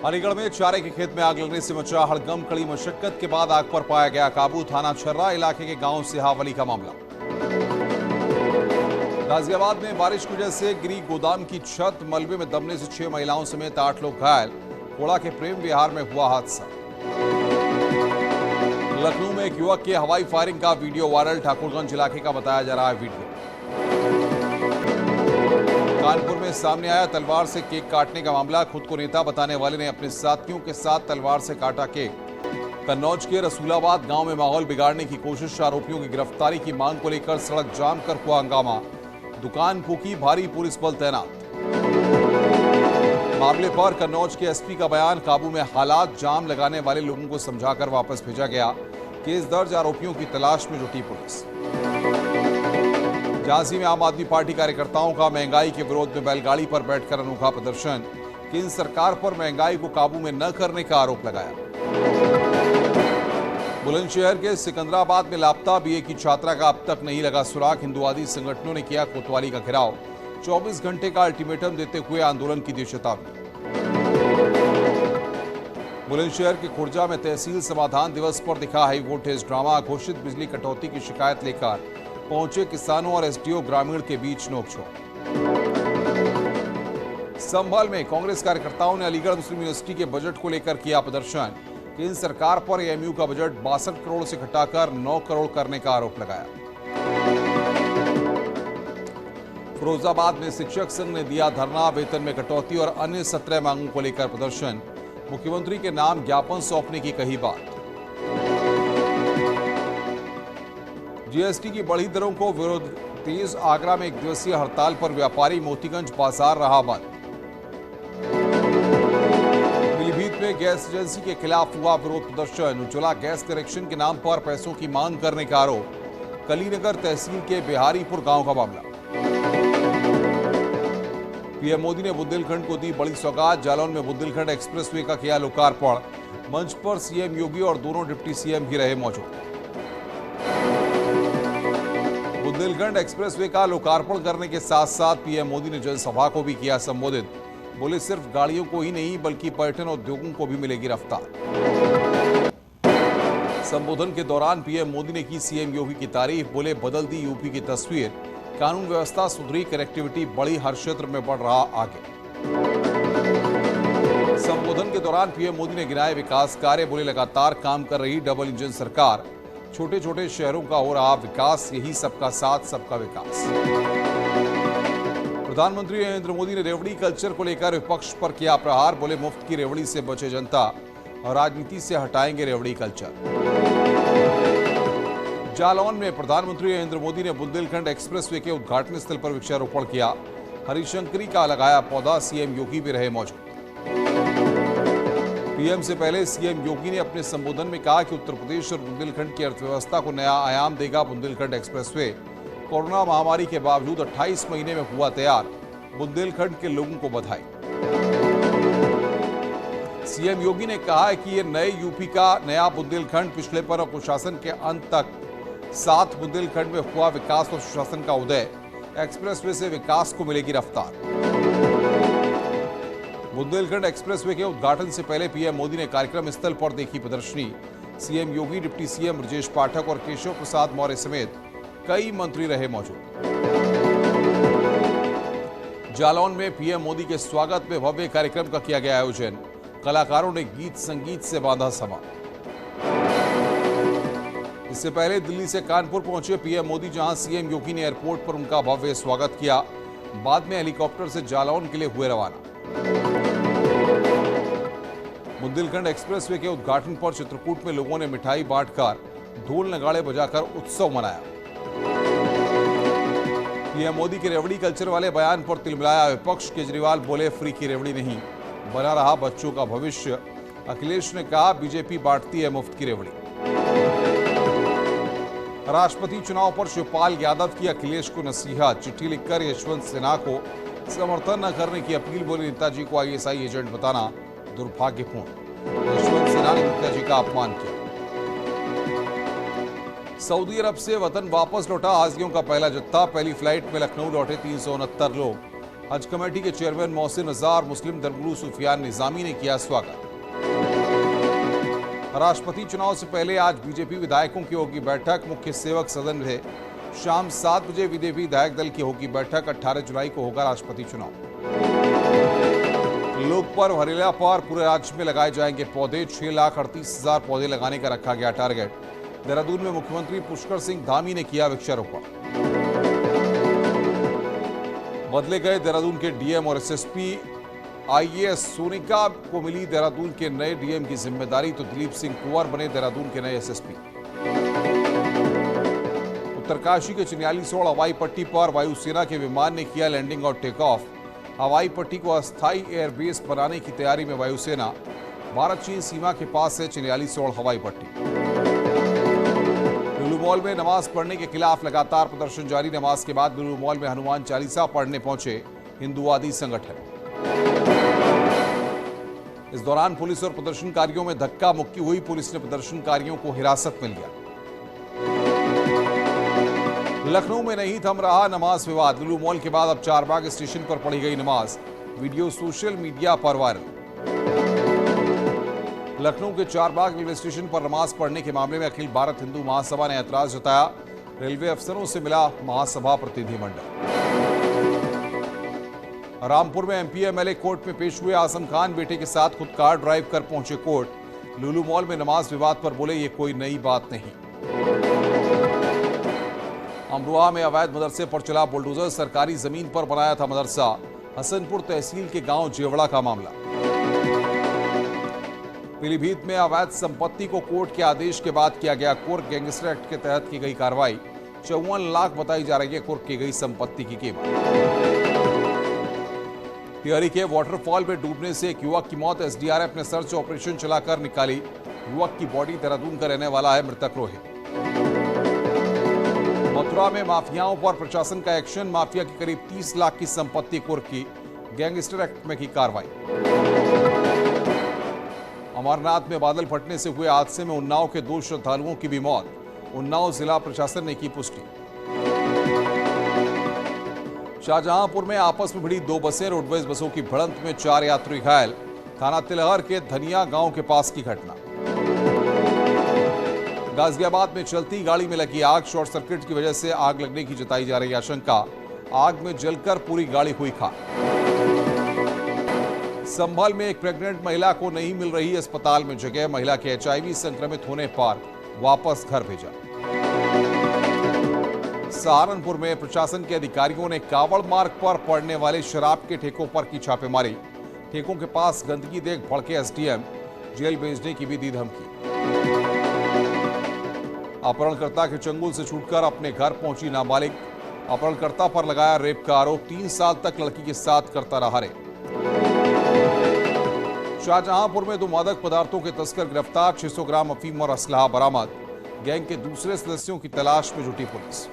अलीगढ़ में चारे के खेत में आग लगने से मचा हड़कंप। कड़ी मशक्कत के बाद आग पर पाया गया काबू। थाना छर्रा इलाके के गांव सिहावली का मामला। गाजियाबाद में बारिश की वजह से गिरी गोदाम की छत। मलबे में दबने से 6 महिलाओं समेत 8 लोग घायल। कोड़ा के प्रेम विहार में हुआ हादसा। लखनऊ में एक युवक के हवाई फायरिंग का वीडियो वायरल। ठाकुरगंज इलाके का बताया जा रहा है वीडियो। कानपुर में सामने आया तलवार से केक काटने का मामला। खुद को नेता बताने वाले ने अपने साथियों के साथ तलवार से काटा केक। कन्नौज के रसूलाबाद गांव में माहौल बिगाड़ने की कोशिश। आरोपियों की गिरफ्तारी की मांग को लेकर सड़क जाम कर हुआ हंगामा। दुकान फूकी, भारी पुलिस बल तैनात। मामले पर कन्नौज के एसपी का बयान। काबू में हालात, जाम लगाने वाले लोगों को समझाकर वापस भेजा गया। केस दर्ज, आरोपियों की तलाश में जुटी पुलिस। झांसी में आम आदमी पार्टी कार्यकर्ताओं का महंगाई के विरोध में बैलगाड़ी पर बैठकर अनोखा प्रदर्शन। केंद्र सरकार पर महंगाई को काबू में न करने का आरोप लगाया। बुलंदशहर के सिकंदराबाद में लापता बीए की छात्रा का अब तक नहीं लगा सुराग। हिंदुवादी संगठनों ने किया कोतवाली का घेराव। 24 घंटे का अल्टीमेटम देते हुए आंदोलन की दी चेतावनी। बुलंदशहर के खुर्जा में तहसील समाधान दिवस पर दिखा हाई वोल्टेज ड्रामा। घोषित बिजली कटौती की शिकायत लेकर पहुंचे किसानों और एसडीओ ग्रामीण के बीच नोकझोंक। संभल में कांग्रेस कार्यकर्ताओं ने अलीगढ़ मुस्लिम यूनिवर्सिटी के बजट को लेकर किया प्रदर्शन। केंद्र सरकार पर एएमयू का बजट 62 करोड़ से घटाकर 9 करोड़ करने का आरोप लगाया। फिरोजाबाद में शिक्षक संघ ने दिया धरना। वेतन में कटौती और अन्य 17 मांगों को लेकर प्रदर्शन। मुख्यमंत्री के नाम ज्ञापन सौंपने की कही बात। जीएसटी की बढ़ी दरों को विरोध तेज। आगरा में एक दिवसीय हड़ताल पर व्यापारी। मोतीगंज बाजार रहा बंद। पीलीभीत में गैस एजेंसी के खिलाफ हुआ विरोध प्रदर्शन। उज्ज्वला गैस कनेक्शन के नाम पर पैसों की मांग करने का आरोप। कलीनगर तहसील के बिहारीपुर गांव का मामला। पीएम मोदी ने बुंदेलखंड को दी बड़ी सौगात। जालौन में बुंदेलखंड एक्सप्रेसवे का किया लोकार्पण। मंच पर सीएम योगी और दोनों डिप्टी सीएम भी रहे मौजूद। बुंदेलखंड एक्सप्रेसवे का लोकार्पण करने के साथ साथ पीएम मोदी ने जनसभा को भी किया संबोधित। बोले सिर्फ गाड़ियों को ही नहीं बल्कि पर्यटन उद्योगों को भी मिलेगी रफ्तार। संबोधन के दौरान पीएम मोदी ने की सीएम योगी की तारीफ। बोले बदल दी यूपी की तस्वीर। कानून व्यवस्था सुधरी, कनेक्टिविटी बढ़ी, हर क्षेत्र में बढ़ रहा आगे। संबोधन के दौरान पीएम मोदी ने गिनाए विकास कार्य। बोले लगातार काम कर रही डबल इंजन सरकार। छोटे छोटे शहरों का हो रहा विकास, यही सबका साथ सबका विकास। प्रधानमंत्री नरेंद्र मोदी ने रेवड़ी कल्चर को लेकर विपक्ष पर किया प्रहार। बोले मुफ्त की रेवड़ी से बचे जनता और राजनीति से हटाएंगे रेवड़ी कल्चर। जालौन में प्रधानमंत्री नरेंद्र मोदी ने बुंदेलखंड एक्सप्रेसवे के उद्घाटन स्थल पर वृक्षारोपण किया। हरिशंकरी का लगाया पौधा। सीएम योगी भी रहे मौजूद। पीएम से पहले सीएम योगी ने अपने संबोधन में कहा कि उत्तर प्रदेश और बुंदेलखंड की अर्थव्यवस्था को नया आयाम देगा बुंदेलखंड एक्सप्रेसवे। कोरोना महामारी के बावजूद 28 महीने में हुआ तैयार। बुंदेलखंड के लोगों को बधाई। सीएम योगी ने कहा है कि यह नए यूपी का नया बुंदेलखंड। पिछलेपन और कुशासन के अंत तक साथ बुंदेलखंड में हुआ विकास और सुशासन का उदय। एक्सप्रेसवे से विकास को मिलेगी रफ्तार। बुंदेलखंड एक्सप्रेसवे के उद्घाटन से पहले पीएम मोदी ने कार्यक्रम स्थल पर देखी प्रदर्शनी। सीएम योगी, डिप्टी सीएम ब्रजेश पाठक और केशव प्रसाद मौर्य समेत कई मंत्री रहे मौजूद। जालौन में पीएम मोदी के स्वागत में भव्य कार्यक्रम का किया गया आयोजन। कलाकारों ने गीत संगीत से बांधा समा। इससे पहले दिल्ली से कानपुर पहुंचे पीएम मोदी, जहां सीएम योगी ने एयरपोर्ट पर उनका भव्य स्वागत किया। बाद में हेलीकॉप्टर से जालौन के लिए हुए रवाना। बुंदेलखंड एक्सप्रेसवे के उद्घाटन पर चित्रकूट में लोगों ने मिठाई बांटकर, ढोल नगाड़े बजाकर उत्सव मनाया। पीएम मोदी के रेवड़ी कल्चर वाले बयान पर तिलमिलाया विपक्ष। केजरीवाल बोले फ्री की रेवड़ी नहीं, बना रहा बच्चों का भविष्य। अखिलेश ने कहा बीजेपी बांटती है मुफ्त की रेवड़ी। राष्ट्रपति चुनाव पर शिवपाल यादव की अखिलेश को नसीहत। चिट्ठी लिखकर यशवंत सिन्हा को समर्थन न करने की अपील। बोले नेताजी को आईएसआई एजेंट बताना दुर्भाग्यपूर्ण। यशवंत सिन्हा ने नेताजी का अपमान किया। सऊदी अरब से वतन वापस लौटा हाजियों का पहला जत्था। पहली फ्लाइट में लखनऊ लौटे 369 लोग। हज कमेटी के चेयरमैन मोहसिन अजार, मुस्लिम दरगुरु सुफियान निजामी ने किया स्वागत। राष्ट्रपति चुनाव से पहले आज बीजेपी विधायकों की होगी बैठक। मुख्य सेवक सदन से शाम 7 बजे बीजेपी विधायक दल की होगी बैठक। 18 जुलाई को होगा राष्ट्रपति चुनाव। लोक पर्व हरेला पर पूरे राज्य में लगाए जाएंगे पौधे। 6,38,000 पौधे लगाने का रखा गया टारगेट। देहरादून में मुख्यमंत्री पुष्कर सिंह धामी ने किया वृक्षारोपण। बदले गए देहरादून के डीएम और एसएसपी। आईएएस सोनिका को मिली देहरादून के नए डीएम की जिम्मेदारी, तो दिलीप सिंह कुंवर बने देहरादून के नए एसएसपी। उत्तरकाशी के चिन्यालीसोड़ हवाई पट्टी पर वायुसेना के विमान ने किया लैंडिंग और टेक ऑफ। हवाई पट्टी को अस्थायी एयरबेस बनाने की तैयारी में वायुसेना। भारत चीन सीमा के पास है चिन्यालीसोड़ हवाई पट्टी। लुलु मॉल में नमाज पढ़ने के खिलाफ लगातार प्रदर्शन जारी। नमाज के बाद लुलु मॉल में हनुमान चालीसा पढ़ने पहुंचे हिंदुवादी संगठन। इस दौरान पुलिस और प्रदर्शनकारियों में धक्का मुक्की हुई। पुलिस ने प्रदर्शनकारियों को हिरासत में लिया। लखनऊ में नहीं थम रहा नमाज विवाद। लुलु मॉल के बाद अब चारबाग स्टेशन पर पढ़ी गई नमाज। वीडियो सोशल मीडिया पर वायरल। लखनऊ के चारबाग रेलवे स्टेशन पर नमाज पढ़ने के मामले में अखिल भारत हिंदू महासभा ने ऐतराज जताया। रेलवे अफसरों से मिला महासभा प्रतिनिधिमंडल। रामपुर में एमपी एमएलए कोर्ट में पेश हुए। आजम खान बेटे के साथ खुद कार ड्राइव कर पहुंचे कोर्ट। लुलु मॉल में नमाज विवाद पर बोले, ये कोई नई बात नहीं। अमरोहा में अवैध मदरसे पर चला बुलडोजर। सरकारी जमीन पर बनाया था मदरसा। हसनपुर तहसील के गांव जेवड़ा का मामला। पीलीभीत में अवैध संपत्ति को कोर्ट के आदेश के बाद किया गया कुर्क। गैंगस्टर एक्ट के तहत की गई कार्रवाई। 54 लाख बताई जा रही है कुर्क की गई संपत्ति की कीमत। टिहरी के वाटरफॉल में डूबने से एक युवक की मौत। एसडीआरएफ ने सर्च ऑपरेशन चलाकर निकाली युवक की बॉडी। देहरादून का रहने वाला है मृतक रोहित। मथुरा में माफियाओं पर प्रशासन का एक्शन। माफिया की करीब 30 लाख की संपत्ति कुर्क की। गैंगस्टर एक्ट में की कार्रवाई। अमरनाथ में बादल फटने से हुए हादसे में उन्नाव के 2 श्रद्धालुओं की भी मौत। उन्नाव जिला प्रशासन ने की पुष्टि। शाहजहांपुर में आपस में भिड़ी 2 बसें। रोडवेज बसों की भिड़ंत में 4 यात्री घायल। थाना तिलहर के धनिया गांव के पास की घटना। गाजियाबाद में चलती गाड़ी में लगी आग। शॉर्ट सर्किट की वजह से आग लगने की जताई जा रही आशंका। आग में जलकर पूरी गाड़ी हुई खाक। संभल में एक प्रेग्नेंट महिला को नहीं मिल रही अस्पताल में जगह। महिला के एचआईवी संक्रमित होने पर वापस घर भेजा। सहारनपुर में प्रशासन के अधिकारियों ने कावड़ मार्ग पर पड़ने वाले शराब के ठेकों पर की छापेमारी। ठेकों के पास गंदगी देख भड़के एसडीएम। जेल भेजने की भी दी धमकी। अपहरणकर्ता के चंगुल से छूटकर अपने घर पहुंची नाबालिग। अपहरणकर्ता पर लगाया रेप का आरोप। 3 साल तक लड़की के साथ करता रहा रेप। शाहजहांपुर में 2 मादक पदार्थों के तस्कर गिरफ्तार। 600 ग्राम अफीम और असलहा बरामद। गैंग के दूसरे सदस्यों की तलाश में जुटी पुलिस।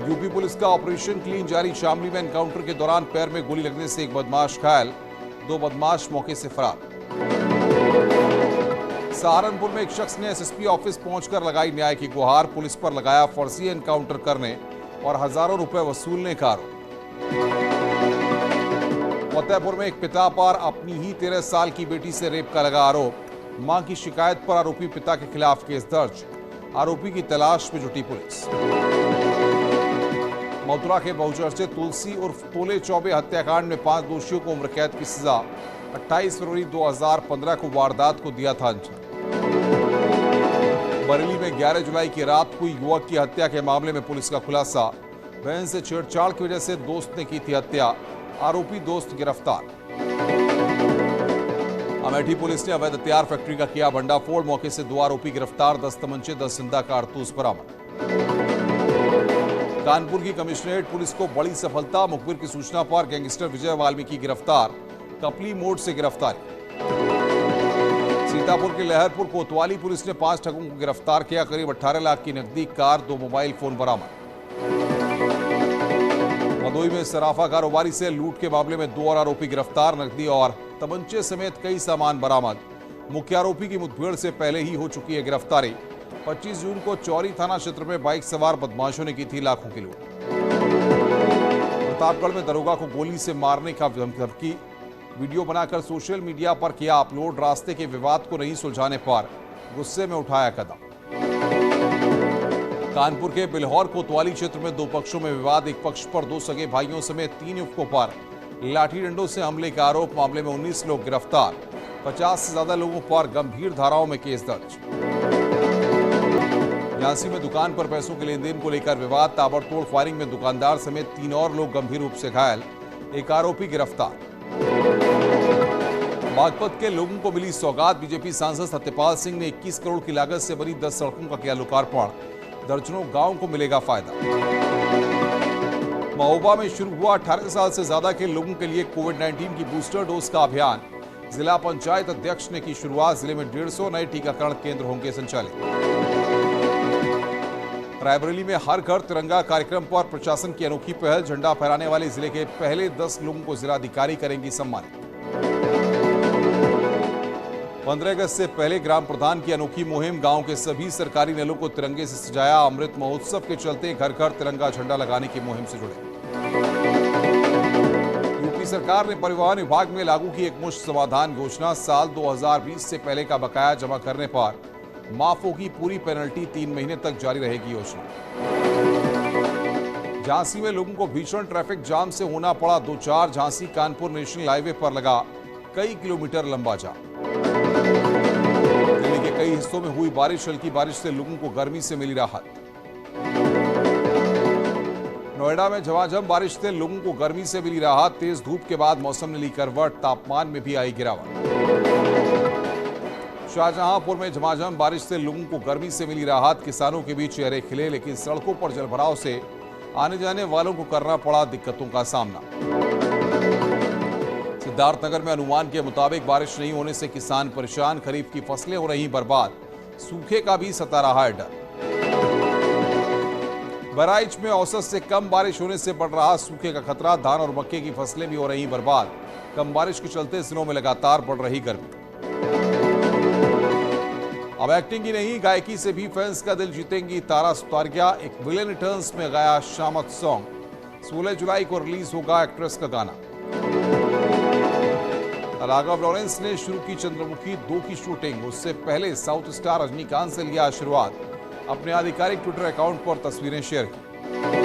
यूपी पुलिस का ऑपरेशन क्लीन जारी। शामली में एनकाउंटर के दौरान पैर में गोली लगने से एक बदमाश घायल। 2 बदमाश मौके से फरार। सहारनपुर में एक शख्स ने एसएसपी ऑफिस पहुंचकर लगाई न्याय की गुहार। पुलिस पर लगाया फर्जी एनकाउंटर करने और हजारों रुपए वसूलने का आरोप। फतेहपुर में एक पिता पर अपनी ही 13 साल की बेटी से रेप का लगा आरोप। मां की शिकायत पर आरोपी पिता के खिलाफ केस दर्ज। आरोपी की तलाश में जुटी पुलिस। मथुरा के बहुचर्चित तुलसी उर्फ तोले चौबे हत्याकांड में 5 दोषियों को उम्र कैद की सजा। 28 फरवरी 2015 को वारदात को दिया था अंजाम। बरेली में 11 जुलाई की रात हुई युवक की हत्या के मामले में पुलिस का खुलासा। बहन से छेड़छाड़ की वजह से दोस्त ने की थी हत्या। आरोपी दोस्त गिरफ्तार। अमेठी पुलिस ने अवैध हथियार फैक्ट्री का किया भंडाफोड़। मौके से 2 आरोपी गिरफ्तार। 10 तमंचे 10 जिंदा कारतूस बरामद। कानपुर की कमिश्नरेट पुलिस को बड़ी सफलता। मुखबिर की सूचना पर गैंगस्टर विजय वाल्मीकि गिरफ्तार। कपली मोड़ से गिरफ्तारी। सीतापुर के लहरपुर कोतवाली पुलिस ने 5 ठगों को गिरफ्तार किया। करीब 18 लाख की नकदी, कार, 2 मोबाइल फोन बरामद। भदोही में सराफा कारोबारी से लूट के मामले में 2 और आरोपी गिरफ्तार। नकदी और तमंचे समेत कई सामान बरामद। मुख्य आरोपी की मुठभेड़ से पहले ही हो चुकी है गिरफ्तारी। 25 जून को चौरी थाना क्षेत्र में बाइक सवार बदमाशों ने की थी लाखों की लूट। प्रतापगढ़ में दरोगा को गोली से मारने का धमकी, वीडियो बनाकर सोशल मीडिया पर किया अपलोड। रास्ते के विवाद को नहीं सुलझाने पर गुस्से में उठाया कदम। कानपुर के बिल्हौर कोतवाली क्षेत्र में दो पक्षों में विवाद। एक पक्ष पर दो सगे भाइयों समेत 3 युवकों पर लाठी डंडों से हमले का आरोप। मामले में 19 लोग गिरफ्तार, 50 से ज्यादा लोगों पर गंभीर धाराओं में केस दर्ज। झांसी में दुकान पर पैसों के लेन देन को लेकर विवाद। ताबड़तोड़ फायरिंग में दुकानदार समेत 3 और लोग गंभीर रूप से घायल, एक आरोपी गिरफ्तार। बागपत के लोगों को मिली सौगात। बीजेपी सांसद सत्यपाल सिंह ने 21 करोड़ की लागत से बनी 10 सड़कों का किया लोकार्पण। दर्जनों गांव को मिलेगा फायदा। महोबा में शुरू हुआ 18 साल से ज्यादा के लोगों के लिए कोविड-19 की बूस्टर डोज का अभियान। जिला पंचायत अध्यक्ष ने की शुरुआत। जिले में 150 नए टीकाकरण केंद्र होंगे संचालित। रायबरेली में हर घर तिरंगा कार्यक्रम पर प्रशासन की अनोखी पहल। झंडा फहराने वाले जिले के पहले 10 लोगों को जिलाधिकारी करेंगी सम्मानित। 15 अगस्त से पहले ग्राम प्रधान की अनोखी मुहिम। गांव के सभी सरकारी नलों को तिरंगे से सजाया। अमृत महोत्सव के चलते घर घर तिरंगा झंडा लगाने की मुहिम से जुड़े। यूपी सरकार ने परिवहन विभाग में लागू की एकमुश्त समाधान योजना। साल 2020 से पहले का बकाया जमा करने पर माफ होगी पूरी पेनल्टी। 3 महीने तक जारी रहेगी योजना। झांसी में लोगों को भीषण ट्रैफिक जाम से होना पड़ा दो चार। झांसी कानपुर नेशनल हाईवे पर लगा कई किलोमीटर लंबा जाम। दिल्ली के कई हिस्सों में हुई बारिश। हल्की बारिश से लोगों को गर्मी से मिली राहत। नोएडा में झमाझम बारिश से लोगों को गर्मी से मिली राहत। तेज धूप के बाद मौसम ने ली करवट। तापमान में भी आई गिरावट। शाहजहांपुर में झमाझम बारिश से लोगों को गर्मी से मिली राहत। किसानों के बीच चेहरे खिले, लेकिन सड़कों पर जलभराव से आने जाने वालों को करना पड़ा दिक्कतों का सामना। सिद्धार्थनगर में अनुमान के मुताबिक बारिश नहीं होने से किसान परेशान। खरीफ की फसलें हो रही बर्बाद। सूखे का भी सता रहा है डर। बहराइच में औसत से कम बारिश होने से बढ़ रहा सूखे का खतरा। धान और मक्के की फसलें भी हो रही बर्बाद। कम बारिश के चलते जिलों में लगातार बढ़ रही गर्मी। अब एक्टिंग ही नहीं, गायकी से भी फैंस का दिल जीतेंगी तारा सुतारिया। एक विलेन रिटर्न्स में गाया शामत सॉन्ग। 16 जुलाई को रिलीज होगा एक्ट्रेस का गाना। राघव लॉरेंस ने शुरू की चंद्रमुखी 2 की शूटिंग। उससे पहले साउथ स्टार रजनीकांत से लिया आशीर्वाद। अपने आधिकारिक ट्विटर अकाउंट पर तस्वीरें शेयर की।